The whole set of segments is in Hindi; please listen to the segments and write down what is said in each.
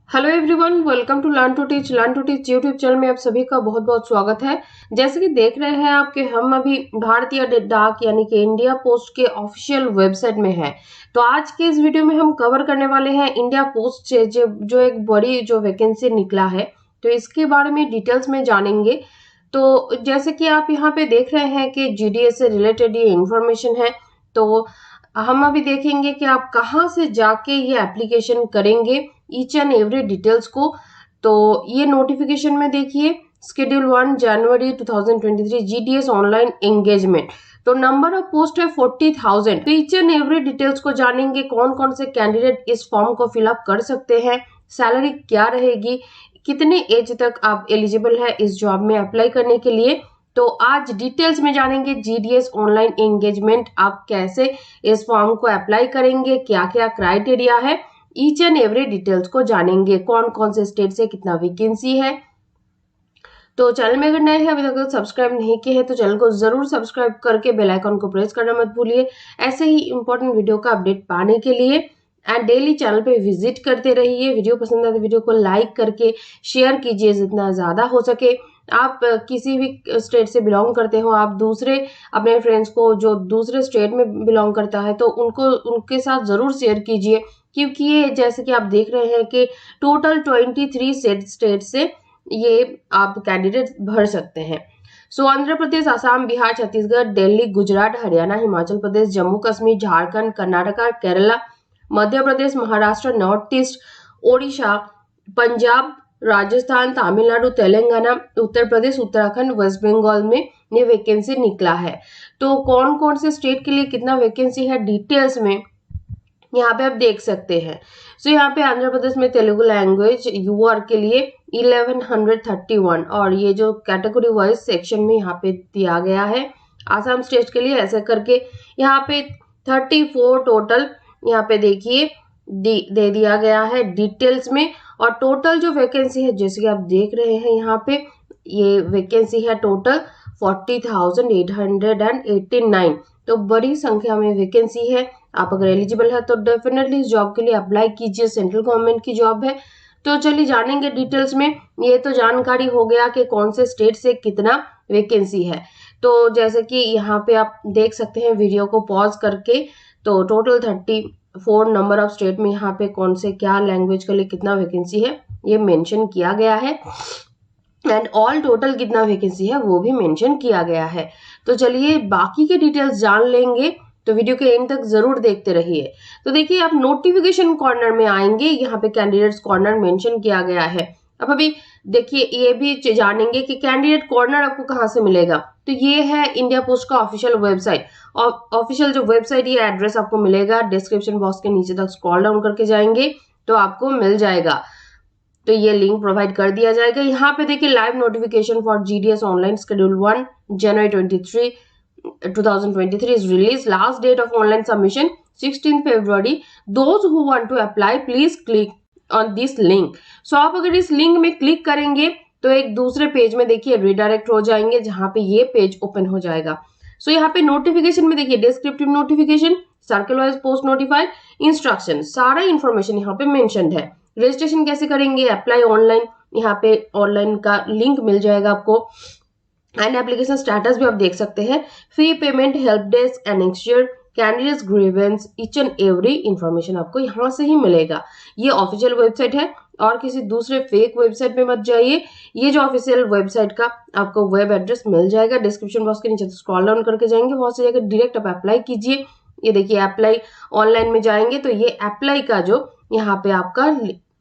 Hello everyone, welcome to learn to teach YouTube channel में आप सभी का बहुत बहुत स्वागत है। जैसे कि देख रहे हैं आपके हम अभी भारतीय डाक यानी कि इंडिया पोस्ट के ऑफिशियल वेबसाइट में है। तो आज के इस वीडियो में हम कवर करने वाले हैं इंडिया पोस्ट से जो एक बड़ी जो वैकेंसी निकला है, तो इसके बारे में डिटेल्स में जानेंगे। तो जैसे कि आप यहाँ पे देख रहे हैं कि जीडीएस से रिलेटेड ये इंफॉर्मेशन है। तो हम अभी देखेंगे कि आप कहाँ से जाके ये एप्लीकेशन करेंगे, ईच एंड एवरी डिटेल्स को। तो ये नोटिफिकेशन में देखिए, शेड्यूल 1 जनवरी 2023 जीडीएस ऑनलाइन एंगेजमेंट। तो नंबर ऑफ पोस्ट है 40,000। तो ईच एंड एवरी डिटेल्स को जानेंगे, कौन कौन से कैंडिडेट इस फॉर्म को फिलअप कर सकते हैं, सैलरी क्या रहेगी, कितने एज तक आप एलिजिबल है इस जॉब में अप्लाई करने के लिए। तो आज डिटेल्स में जानेंगे जीडीएस ऑनलाइन एंगेजमेंट आप कैसे इस फॉर्म को अप्लाई करेंगे, क्या क्या क्राइटेरिया है, ईच एंड एवरी डिटेल्स को जानेंगे, कौन कौन से स्टेट से कितना वैकेंसी है। तो चैनल में अगर नए हैं, अभी तक सब्सक्राइब नहीं किए हैं तो चैनल को जरूर सब्सक्राइब करके बेल आइकन को प्रेस करना मत भूलिए, ऐसे ही इंपॉर्टेंट वीडियो का अपडेट पाने के लिए। एंड डेली चैनल पे विजिट करते रहिए। वीडियो पसंद आए तो वीडियो को लाइक करके शेयर कीजिए जितना ज्यादा हो सके। आप किसी भी स्टेट से बिलोंग करते हो, आप दूसरे अपने फ्रेंड्स को जो दूसरे स्टेट में बिलोंग करता है तो उनके साथ जरूर शेयर कीजिए, क्योंकि ये जैसे कि आप देख रहे हैं कि टोटल 23 स्टेट से ये आप कैंडिडेट भर सकते हैं। सो Andhra Pradesh, Assam, Bihar, Chhattisgarh, Delhi, Gujarat, Haryana, Himachal Pradesh, Jammu Kashmir, Jharkhand, Karnataka, Kerala, Madhya Pradesh, Maharashtra, north east, Odisha, Punjab, Rajasthan, Tamil Nadu, Telangana, Uttar Pradesh, Uttarakhand, waste Bengal में ये वैकेंसी निकला है। तो कौन कौन से स्टेट के लिए कितना वैकेंसी है डिटेल्स में यहाँ पे आप देख सकते हैं। सो यहाँ पे आंध्र प्रदेश में तेलुगु लैंग्वेज यूआर के लिए 1131 और ये जो कैटेगरी वाइज सेक्शन में यहाँ पे दिया गया है। आसाम स्टेट के लिए ऐसे करके यहाँ पे 34 टोटल यहाँ पे देखिए दे दिया गया है डिटेल्स में। और टोटल जो वैकेंसी है जैसे कि आप देख रहे हैं यहाँ पे ये वैकेंसी है टोटल 40,889। तो बड़ी संख्या में वैकेंसी है। आप अगर एलिजिबल है तो डेफिनेटली इस जॉब के लिए अप्लाई कीजिए, सेंट्रल गवर्नमेंट की जॉब है। तो चलिए जानेंगे डिटेल्स में। ये तो जानकारी हो गया कि कौन से स्टेट से कितना वैकेंसी है। तो जैसे कि यहाँ पे आप देख सकते हैं वीडियो को पॉज करके, तो टोटल 34 नंबर ऑफ स्टेट में यहाँ पे कौन से क्या लैंग्वेज के लिए कितना वैकेंसी है ये मेंशन किया गया है। एंड ऑल टोटल कितना वैकेंसी है वो भी मेंशन किया गया है। तो चलिए बाकी के डिटेल्स जान लेंगे, तो वीडियो के एंड तक जरूर देखते रहिए। तो देखिए आप नोटिफिकेशन कॉर्नर में आएंगे, यहाँ पे कैंडिडेट्स कॉर्नर मेंशन किया गया है। अब अभी देखिए ये भी जानेंगे कि कैंडिडेट कॉर्नर आपको कहाँ से मिलेगा। तो ये है इंडिया पोस्ट का ऑफिशियल वेबसाइट। और ऑफिशियल जो वेबसाइट ये एड्रेस आपको मिलेगा, डिस्क्रिप्शन बॉक्स के नीचे तक स्क्रॉल डाउन करके जाएंगे तो आपको मिल जाएगा। तो ये लिंक प्रोवाइड कर दिया जाएगा। यहाँ पे देखिए live notification for GDS online schedule 1 January 2023 is released. Last date of online submission 16 February. Those who want to apply please click on this link. So आप अगर इस लिंक में क्लिक करेंगे तो एक दूसरे पेज में देखिए रिडायरेक्ट हो जाएंगे, जहां पे ये पेज ओपन हो जाएगा। सो यहाँ पे नोटिफिकेशन में देखिए descriptive notification, circle wise post notified, instruction, सारा इंफॉर्मेशन यहाँ पे मेंशन्ड है। रजिस्ट्रेशन कैसे करेंगे, अप्लाई ऑनलाइन, यहाँ पे ऑनलाइन का लिंक मिल जाएगा आपको। एंड एप्लीकेशन स्टेटस भी आप देख सकते हैं। Fee payment, help desk, annexure, candidates grievance, each and every information आपको यहाँ से ही मिलेगा। ये ऑफिशियल वेबसाइट है और किसी दूसरे फेक वेबसाइट में मत जाइए। ये जो ऑफिशियल वेबसाइट का आपको वेब एड्रेस मिल जाएगा, डिस्क्रिप्शन बॉक्स के नीचे स्क्रॉल डाउन करके जाएंगे, वहां से जाकर डायरेक्ट आप अप्लाई कीजिए। ये देखिए अप्लाई ऑनलाइन में जाएंगे तो ये अप्लाई का जो यहाँ पे आपका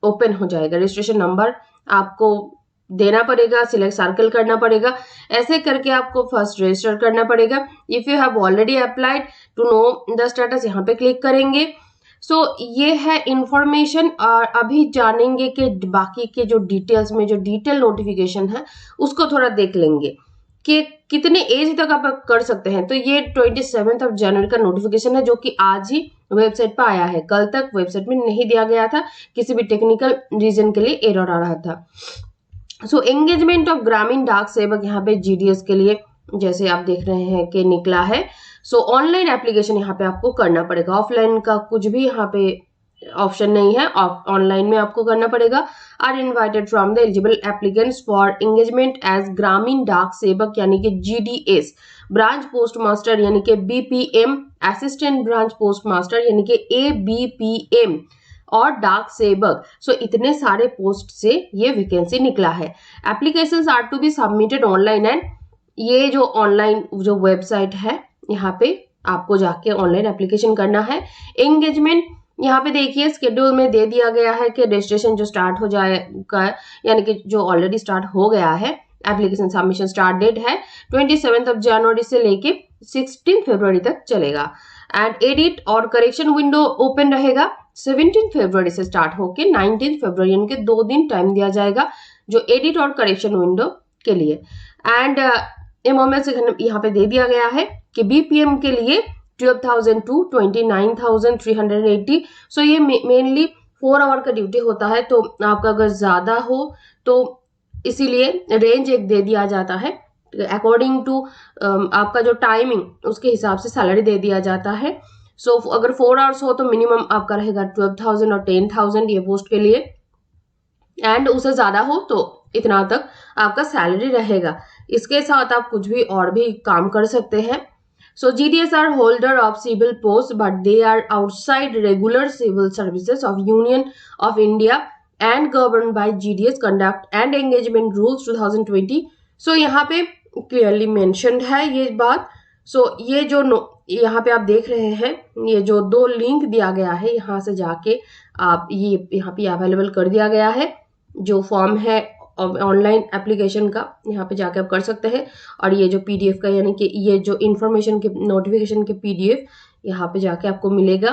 ओपन हो जाएगा। रजिस्ट्रेशन नंबर आपको देना पड़ेगा, सिलेक्ट सर्कल करना पड़ेगा, ऐसे करके आपको फर्स्ट रजिस्टर करना पड़ेगा। If you have already applied to know the status यहाँ पे क्लिक करेंगे। सो ये है इंफॉर्मेशन। और अभी जानेंगे कि बाकी के जो डिटेल्स में जो डिटेल नोटिफिकेशन है उसको थोड़ा देख लेंगे कि कितने एज तक आप कर सकते हैं। तो ये 27 जनवरी का नोटिफिकेशन है जो कि आज ही वेबसाइट पर आया है। कल तक वेबसाइट में नहीं दिया गया था, किसी भी टेक्निकल रीजन के लिए एरर आ रहा था। सो एंगेजमेंट ऑफ ग्रामीण डाक सेवक यहाँ पे जीडीएस के लिए जैसे आप देख रहे हैं कि निकला है। सो ऑनलाइन एप्लीकेशन यहाँ पे आपको करना पड़ेगा, ऑफलाइन का कुछ भी यहाँ पे ऑप्शन नहीं है, ऑनलाइन में आपको करना पड़ेगा। Are invited from the eligible applicants for engagement as ग्रामीण डाक सेवक यानी कि GDS, ब्रांच पोस्ट मास्टर यानी कि BPM, assistant branch post master यानी कि ABPM और डाक सेवक। सो इतने सारे पोस्ट से ये वैकेंसी निकला है। Applications are to be submitted online and ये जो ऑनलाइन जो वेबसाइट है यहाँ पे आपको जाके ऑनलाइन एप्लीकेशन करना है। एंगेजमेंट यहाँ पे देखिए शेड्यूल में दे दिया गया है कि रजिस्ट्रेशन जो स्टार्ट हो जाएगा यानी कि जो ऑलरेडी स्टार्ट हो गया है, एप्लीकेशन सबमिशन स्टार्ट डेट है 27 जनवरी से लेके 16 फरवरी तक चलेगा। एंड एडिट और करेक्शन विंडो ओपन रहेगा 17 फरवरी से स्टार्ट होके 19 फरवरी, यानी कि 2 दिन टाइम दिया जाएगा जो एडिट और करेक्शन विंडो के लिए। एंड एमओएमएस यहाँ पे दे दिया गया है कि BPM के लिए 12,000 to 29,380। सो ये मेनली 4 आवर का ड्यूटी होता है, तो आपका अगर ज्यादा हो तो इसीलिए रेंज एक दे दिया जाता है अकॉर्डिंग टू आपका जो टाइमिंग उसके हिसाब से सैलरी दे दिया जाता है। सो अगर 4 आवर्स हो तो मिनिमम आपका रहेगा 12,000 और 10,000 ये पोस्ट के लिए, एंड उससे ज्यादा हो तो इतना तक आपका सैलरी रहेगा। इसके साथ आप कुछ भी और भी काम कर सकते हैं। So GDS are holder of civil posts, but they are outside regular civil services of Union of India and governed by GDS Conduct and Engagement Rules 2020। So यहाँ पे clearly mentioned है ये बात। So ये जो यहाँ पे आप देख रहे हैं ये जो 2 लिंक दिया गया है यहाँ से जाके आप ये यहाँ पे अवेलेबल कर दिया गया है जो फॉर्म है ऑनलाइन एप्लीकेशन का, यहाँ पे जाके आप कर सकते हैं। और ये जो PDF का यानी कि ये जो इंफॉर्मेशन के नोटिफिकेशन के PDF यहाँ पे जाके आपको मिलेगा।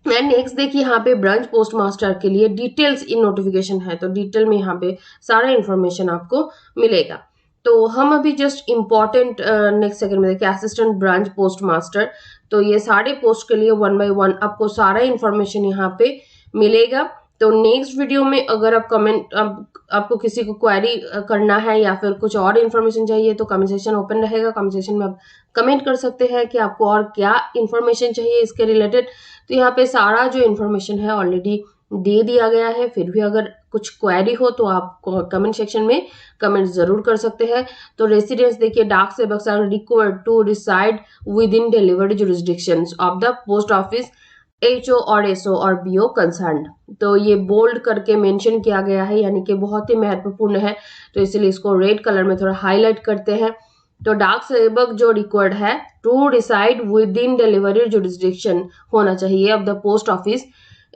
एंड नेक्स्ट देखिए यहाँ पे ब्रांच पोस्ट मास्टर के लिए डिटेल्स इन नोटिफिकेशन है, तो डिटेल में यहाँ पे सारा इंफॉर्मेशन आपको मिलेगा। तो हम अभी जस्ट इम्पॉर्टेंट नेक्स्ट सेकंड में देखिए असिस्टेंट ब्रांच पोस्ट मास्टर, तो ये सारे पोस्ट के लिए 1 by 1 आपको सारा इंफॉर्मेशन यहाँ पे मिलेगा। तो नेक्स्ट वीडियो में अगर आप कमेंट आपको किसी को क्वेरी करना है या फिर कुछ और इन्फॉर्मेशन चाहिए तो कमेंट सेक्शन ओपन रहेगा, कमेंट सेक्शन में आप कमेंट कर सकते हैं कि आपको और क्या इन्फॉर्मेशन चाहिए इसके रिलेटेड। तो यहाँ पे सारा जो इन्फॉर्मेशन है ऑलरेडी दे दिया गया है, फिर भी अगर कुछ क्वेरी हो तो आप कमेंट सेक्शन में कमेंट जरूर कर सकते हैं। तो रेसिडेंस देखिए डाक सेवक्स are required to reside within delivered jurisdictions of the post office HO और SO और BO कंसर्न। तो ये बोल्ड करके मेंशन किया गया है यानी कि बहुत ही महत्वपूर्ण है, तो इसलिए इसको रेड कलर में थोड़ा हाईलाइट करते हैं। तो डाक सेवक जो रिक्वायर्ड है to reside within delivery jurisdiction होना चाहिए ऑफ द पोस्ट ऑफिस।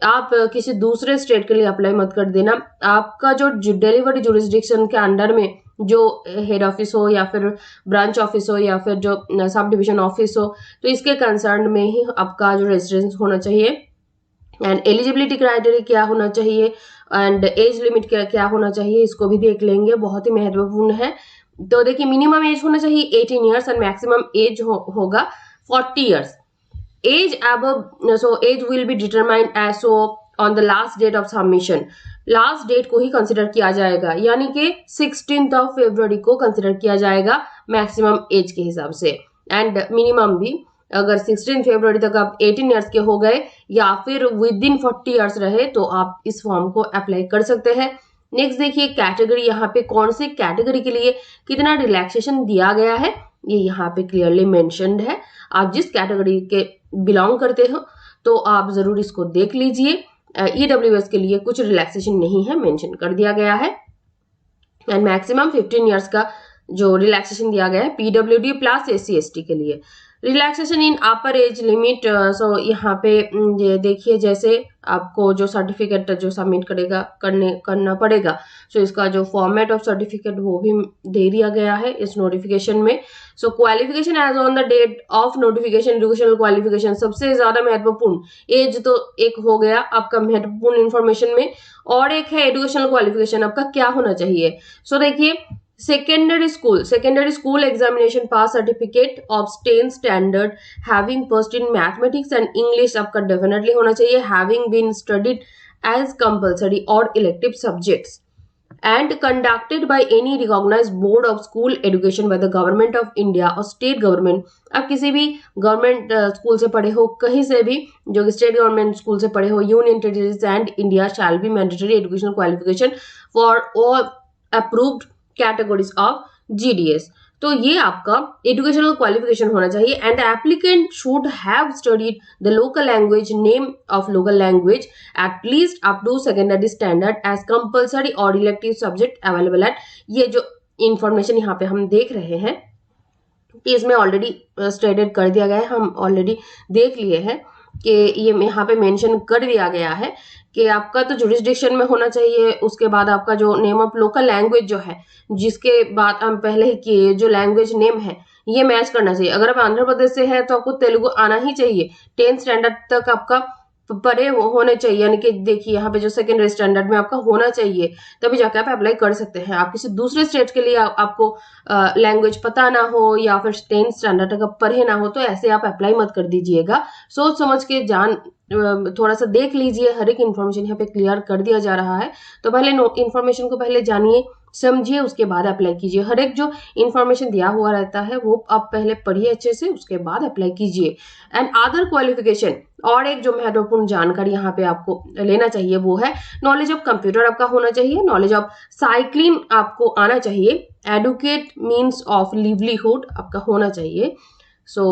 आप किसी दूसरे स्टेट के लिए अप्लाई मत कर देना, आपका जो डिलीवरी जुरिस्डिक्शन के अंडर में जो हेड ऑफिस हो या फिर ब्रांच ऑफिस हो या फिर जो सब डिवीजन ऑफिस हो, तो इसके कंसर्न में ही आपका जो रेजिडेंस होना चाहिए। एंड एलिजिबिलिटी क्राइटेरिया क्या होना चाहिए एंड एज लिमिट क्या होना चाहिए इसको भी देख लेंगे, बहुत ही महत्वपूर्ण है। तो देखिए मिनिमम एज होना चाहिए 18 ईयर्स एंड मैक्सिमम एज होगा 40 years. Age above so age will be determined as so on the last date of submission, last date को ही कंसिडर किया जाएगा यानी कि 16 फरवरी को कंसिडर किया जाएगा मैक्सिमम एज के हिसाब से। एंड मिनिमम भी अगर 16 फरवरी तक आप 18 ईयर्स के हो गए या फिर विद इन 40 ईयर्स रहे तो आप इस फॉर्म को अप्लाई कर सकते हैं। नेक्स्ट देखिए कैटेगरी, यहाँ पे कौन से कैटेगरी के लिए कितना रिलैक्सेशन दिया गया है ये यहाँ पे क्लियरली मेंशन्ड है। आप जिस कैटेगरी के बिलोंग करते हो तो आप जरूर इसको देख लीजिए। EWS के लिए कुछ रिलैक्सेशन नहीं है, मेंशन कर दिया गया है। एंड मैक्सिमम 15 ईयर्स का जो रिलैक्सेशन दिया गया है PWD प्लस SC/ST के लिए। Relaxation in upper age limit, so यहाँ पे ये देखिए जैसे आपको जो सर्टिफिकेट जो सबमिट करना पड़ेगा, सो इसका जो फॉर्मेट ऑफ सर्टिफिकेट वो भी दे दिया गया है इस नोटिफिकेशन में। So qualification age on the date of notification, educational qualification सबसे ज्यादा महत्वपूर्ण। एज तो एक हो गया आपका महत्वपूर्ण इन्फॉर्मेशन में, और एक है एजुकेशनल क्वालिफिकेशन आपका क्या होना चाहिए। सो देखिए secondary school examination pass certificate of 10 standard having first in mathematics and English आपका डेफिनेटली होना चाहिए, having been studied as compulsory और elective subjects. and conducted by any recognized board of school education by the government of India और state government। आप किसी भी गवर्नमेंट स्कूल से पढ़े हो, कहीं से भी जो स्टेट गवर्नमेंट स्कूल से पढ़े हो, union territories and India shall be mandatory educational qualification for all approved categories of GDS। तो ये आपका एजुकेशनल क्वालिफिकेशन होना चाहिए। And applicant should have studied the local language name of local language at least up to secondary standard as compulsory और इलेक्टिव सब्जेक्ट अवेलेबल एट। ये जो इंफॉर्मेशन यहाँ पे हम देख रहे हैं कि इसमें ऑलरेडी स्टेटेड कर दिया गया है, हम ऑलरेडी देख लिए हैं कि ये यहाँ पे मेंशन कर दिया गया है कि आपका तो जुरिस्डिक्शन में होना चाहिए। उसके बाद आपका जो नेम ऑफ लोकल लैंग्वेज जो है, जिसके बाद हम पहले ही किए, जो लैंग्वेज नेम है ये मैच करना चाहिए। अगर आप आंध्र प्रदेश से है तो आपको तेलुगु आना ही चाहिए। 10th स्टैंडर्ड तक आपका पढ़े होने चाहिए, यानी कि देखिए यहाँ पे जो सेकेंडरी स्टैंडर्ड में आपका होना चाहिए, तभी जाके आप अप्लाई कर सकते हैं। आप किसी दूसरे स्टेट के लिए आपको लैंग्वेज पता ना हो या फिर 10th स्टैंडर्ड तक पढ़े ना हो, तो ऐसे आप अप्लाई मत कर दीजिएगा। सोच समझ के थोड़ा सा देख लीजिए। हर एक इन्फॉर्मेशन यहाँ पे क्लियर कर दिया जा रहा है, तो पहले इन्फॉर्मेशन को पहले जानिए समझिए, उसके बाद अप्लाई कीजिए। हर एक जो इन्फॉर्मेशन दिया हुआ रहता है वो आप पहले पढ़िए अच्छे से, उसके बाद अप्लाई कीजिए। एंड अदर क्वालिफिकेशन, और एक जो महत्वपूर्ण जानकारी यहाँ पे आपको लेना चाहिए वो है नॉलेज ऑफ कंप्यूटर आपका होना चाहिए, नॉलेज ऑफ साइक्लिंग आपको आना चाहिए, एडुकेट मीन्स ऑफ लिवलीहुड आपका होना चाहिए। सो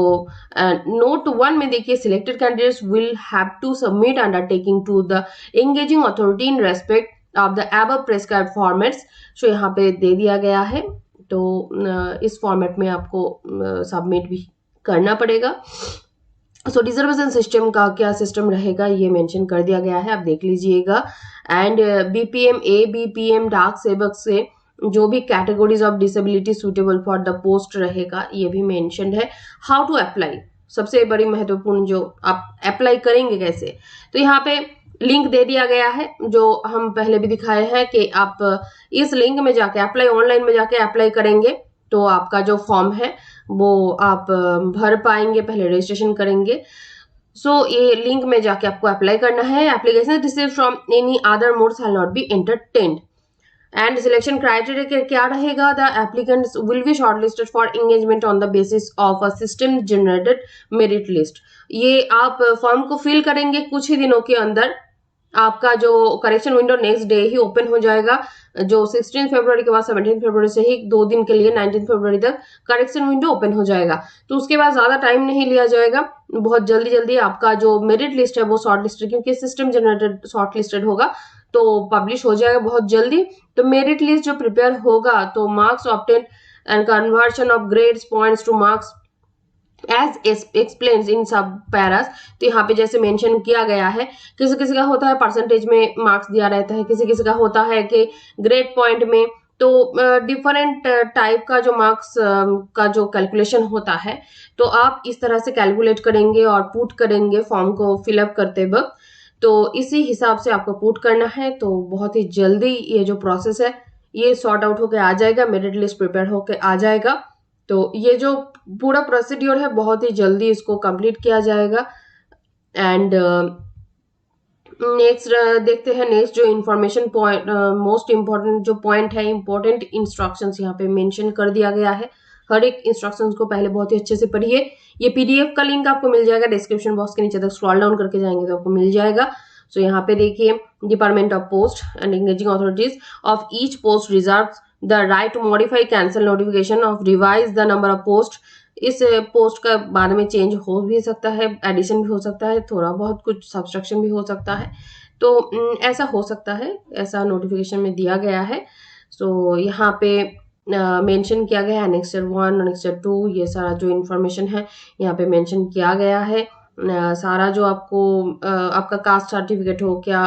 नोट 1 में देखिए, selected candidates will have to submit undertaking to the engaging authority in respect of the above prescribed formats. So यहाँ पे दे दिया गया है, तो इस फॉर्मेट में आपको सबमिट भी करना पड़ेगा। सो रिजर्वेशन सिस्टम का क्या सिस्टम रहेगा ये मेंशन कर दिया गया है, आप देख लीजिएगा। एंड BPM A, BPM डाक सेवक से जो भी categories of disability suitable for the post रहेगा ये भी मेंशन है। हाउ टू अप्लाई, सबसे बड़ी महत्वपूर्ण जो आप अप्लाई करेंगे कैसे, तो यहाँ पे लिंक दे दिया गया है जो हम पहले भी दिखाए हैं कि आप इस लिंक में जाके अप्लाई, ऑनलाइन में जाके अप्लाई करेंगे तो आपका जो फॉर्म है वो आप भर पाएंगे, पहले रजिस्ट्रेशन करेंगे। सो ये लिंक में जाके आपको अप्लाई करना है। Application receive from any other modes have not be entertained. And selection criteria क्या रहेगा, the applicants will be shortlisted for engagement on the basis of a system generated merit list. ये आप फॉर्म को फिल करेंगे, कुछ ही दिनों के अंदर आपका जो करेक्शन विंडो नेक्स्ट डे ही ओपन हो जाएगा। जो 16 फरवरी के बाद 17 फरवरी से ही 2 दिन के लिए 19 फरवरी तक करेक्शन विंडो ओपन हो जाएगा, तो उसके बाद ज्यादा टाइम नहीं लिया जाएगा। बहुत जल्दी जल्दी आपका जो मेरिट लिस्ट है वो शॉर्ट लिस्टेड, क्योंकि सिस्टम जनरेटेड शॉर्ट लिस्टेड होगा तो पब्लिश हो जाएगा बहुत जल्दी। तो मेरिट लिस्ट जो प्रिपेयर होगा तो marks obtain and conversion of grades points to marks as explained in sub paras. तो यहाँ पे जैसे मेंशन किया गया है, किसी किसी का होता है परसेंटेज में मार्क्स दिया रहता है, किसी किसी का होता है कि ग्रेड पॉइंट में, तो डिफरेंट टाइप का जो मार्क्स का जो कैलकुलेशन होता है, तो आप इस तरह से कैलकुलेट करेंगे और पुट करेंगे फॉर्म को फिलअप करते वक्त, तो इसी हिसाब से आपको पुट करना है। तो बहुत ही जल्दी ये जो प्रोसेस है ये सॉर्ट आउट होकर आ जाएगा, मेरिट लिस्ट प्रिपेयर होकर आ जाएगा। तो ये जो पूरा प्रोसीड्योर है बहुत ही जल्दी इसको कंप्लीट किया जाएगा। एंड नेक्स्ट देखते हैं, नेक्स्ट जो इन्फॉर्मेशन पॉइंट, मोस्ट इम्पोर्टेंट जो पॉइंट है, इम्पोर्टेंट इंस्ट्रक्शंस यहाँ पे मेंशन कर दिया गया है। हर एक इंस्ट्रक्शंस को पहले बहुत ही अच्छे से पढ़िए। ये PDF का लिंक आपको मिल जाएगा डिस्क्रिप्शन बॉक्स के नीचे तक स्क्रॉल डाउन करके जाएंगे तो आपको मिल जाएगा। सो यहाँ पे देखिए, department of post and engaging authorities of each post reserve the right to modify cancel notification of revise the number of post. इस पोस्ट का बाद में चेंज हो भी सकता है, एडिशन भी हो सकता है, थोड़ा बहुत कुछ सब्सट्रैक्शन भी हो सकता है, तो ऐसा हो सकता है, ऐसा नोटिफिकेशन में दिया गया है। सो यहाँ पे मेंशन किया गया है एनेक्सर 1, एनेक्सर 2, ये सारा जो इन्फॉर्मेशन है यहाँ पे मेंशन किया गया है। सारा जो आपको आपका कास्ट सर्टिफिकेट हो क्या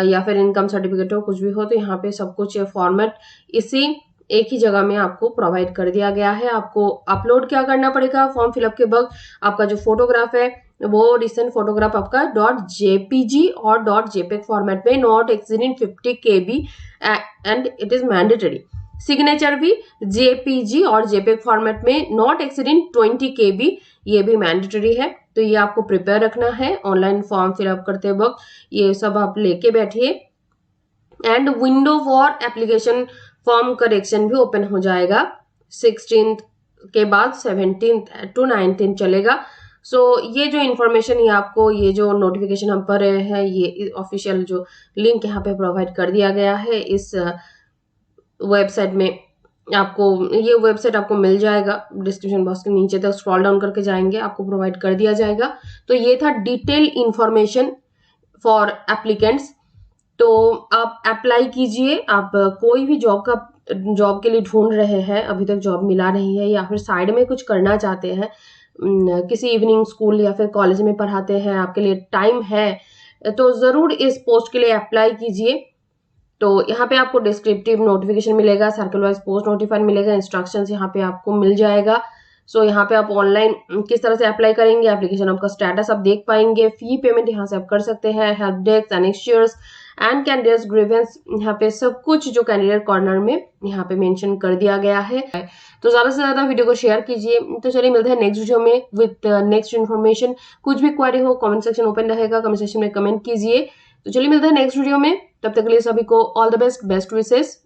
या फिर इनकम सर्टिफिकेट हो, कुछ भी हो, तो यहाँ पे सब कुछ फॉर्मेट इसी एक ही जगह में आपको प्रोवाइड कर दिया गया है। आपको अपलोड क्या करना पड़ेगा फॉर्म फिलअप के वक्त, आपका जो फोटोग्राफ है वो रिसेंट फोटोग्राफ आपका .jpg और .jpeg फॉर्मेट में, not exceeding 50 KB and it is mandatory. Signature भी JPG और JPEG फॉर्मेट में, नॉट एक्सीडिंग 20 KB, ये भी मैंडेटरी है। तो ये आपको प्रिपेयर रखना है ऑनलाइन फॉर्म फिलअप करते वक्त, ये सब आप लेके बैठिए। And window for application form correction भी ओपन हो जाएगा। 16 के बाद 17 to 19 चलेगा। सो ये जो इन्फॉर्मेशन, ये आपको ये जो नोटिफिकेशन हम पढ़ रहे हैं, ये ऑफिशियल जो लिंक यहाँ पे प्रोवाइड कर दिया गया है इस वेबसाइट में। आपको ये वेबसाइट आपको मिल जाएगा डिस्क्रिप्शन बॉक्स के नीचे तक स्क्रॉल डाउन करके जाएंगे, आपको प्रोवाइड कर दिया जाएगा। तो ये था डिटेल इंफॉर्मेशन फॉर एप्लीकेंट्स। तो आप अप्लाई कीजिए। आप कोई भी जॉब के लिए ढूंढ रहे हैं, अभी तक जॉब मिला नहीं है, या फिर साइड में कुछ करना चाहते हैं, किसी इवनिंग स्कूल या फिर कॉलेज में पढ़ाते हैं, आपके लिए टाइम है, तो ज़रूर इस पोस्ट के लिए अप्लाई कीजिए। तो यहाँ पे आपको डिस्क्रिप्टिव नोटिफिकेशन मिलेगा, सर्कल वाइज पोस्ट नोटिफाइड मिलेगा, इंस्ट्रक्शंस यहाँ पे आपको मिल जाएगा। सो यहाँ पे आप ऑनलाइन किस तरह से अप्लाई करेंगे, एप्लीकेशन आपका स्टेटस आप देख पाएंगे, फी पेमेंट यहाँ से आप कर सकते हैं, help desk, annexures and candidates grievance, यहाँ पे सब कुछ जो कैंडिडेट कॉर्नर में यहाँ पे मेंशन कर दिया गया है। तो ज्यादा से ज्यादा वीडियो को शेयर कीजिए। तो चलिए मिलते हैं नेक्स्ट वीडियो में विद नेक्स्ट इन्फॉर्मेशन। कुछ भी क्वेरी हो, कमेंट सेक्शन ओपन रहेगा, कमेंट सेक्शन में कमेंट कीजिए। तो चलिए मिलते हैं नेक्स्ट वीडियो में, तब तक के लिए सभी को all the best, best wishes.